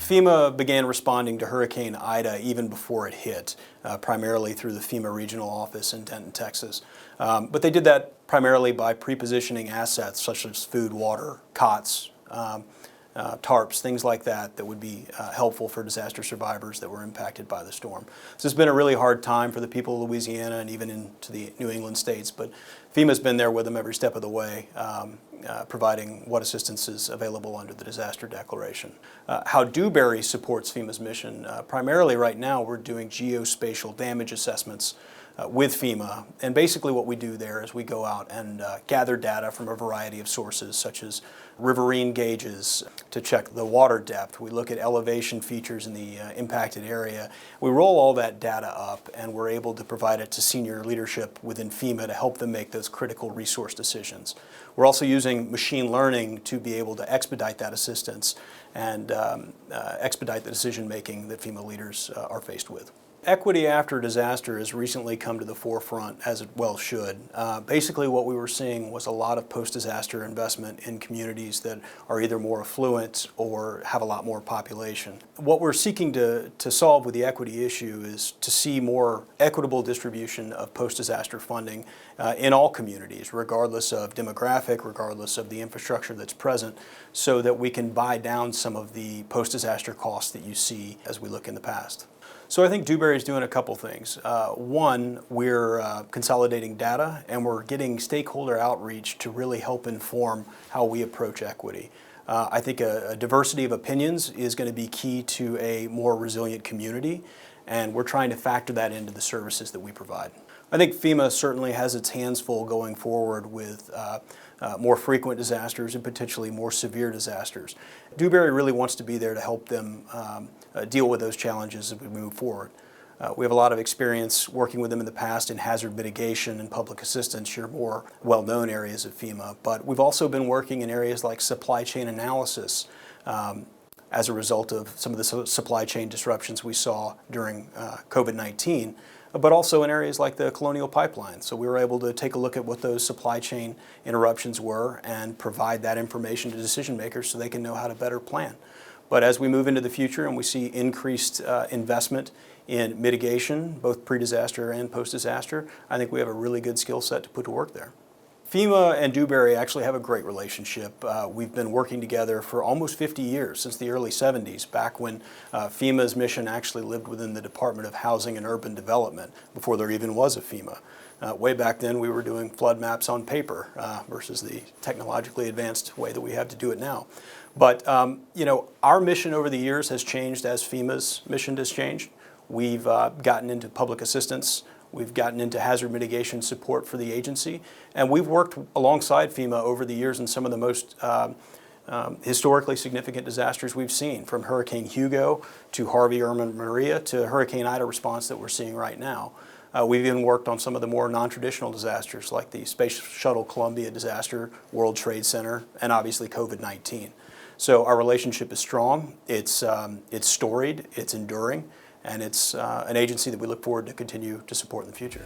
FEMA began responding to Hurricane Ida even before it hit, primarily through the FEMA regional office in Denton, Texas. But they did that primarily by prepositioning assets such as food, water, cots, tarps, things like that that would be helpful for disaster survivors that were impacted by the storm. So it's been a really hard time for the people of Louisiana and even into the New England states, but FEMA's been there with them every step of the way, providing what assistance is available under the disaster declaration. How Dewberry supports FEMA's mission, primarily right now we're doing geospatial damage assessments with FEMA, and basically what we do there is we go out and gather data from a variety of sources such as riverine gauges to check the water depth. We look at elevation features in the impacted area. We roll all that data up and we're able to provide it to senior leadership within FEMA to help them make those critical resource decisions. We're also using machine learning to be able to expedite that assistance and expedite the decision making that FEMA leaders are faced with. Equity after disaster has recently come to the forefront, as it well should. Basically what we were seeing was a lot of post-disaster investment in communities that are either more affluent or have a lot more population. What we're seeking to solve with the equity issue is to see more equitable distribution of post-disaster funding in all communities, regardless of demographic, regardless of the infrastructure that's present, so that we can buy down some of the post-disaster costs that you see as we look in the past. So I think Dewberry is doing a couple things. One, we're consolidating data and we're getting stakeholder outreach to really help inform how we approach equity. I think a diversity of opinions is going to be key to a more resilient community, and we're trying to factor that into the services that we provide. I think FEMA certainly has its hands full going forward with more frequent disasters and potentially more severe disasters. Dewberry really wants to be there to help them deal with those challenges as we move forward. We have a lot of experience working with them in the past in hazard mitigation and public assistance, your more well-known areas of FEMA, but we've also been working in areas like supply chain analysis as a result of some of the supply chain disruptions we saw during COVID-19. But also in areas like the Colonial Pipeline. So we were able to take a look at what those supply chain interruptions were and provide that information to decision makers so they can know how to better plan. But as we move into the future and we see increased investment in mitigation, both pre-disaster and post-disaster, I think we have a really good skill set to put to work there. FEMA and Dewberry actually have a great relationship. We've been working together for almost 50 years, since the early 70s, back when FEMA's mission actually lived within the Department of Housing and Urban Development, before there even was a FEMA. Way back then we were doing flood maps on paper versus the technologically advanced way that we have to do it now. But you know, our mission over the years has changed as FEMA's mission has changed. We've gotten into public assistance. We've gotten into hazard mitigation support for the agency, and we've worked alongside FEMA over the years in some of the most historically significant disasters we've seen, from Hurricane Hugo to Harvey, Irma, and Maria to Hurricane Ida response that we're seeing right now. We've even worked on some of the more non-traditional disasters like the Space Shuttle Columbia disaster, World Trade Center, and obviously COVID-19. So our relationship is strong, it's storied, it's enduring, and it's an agency that we look forward to continue to support in the future.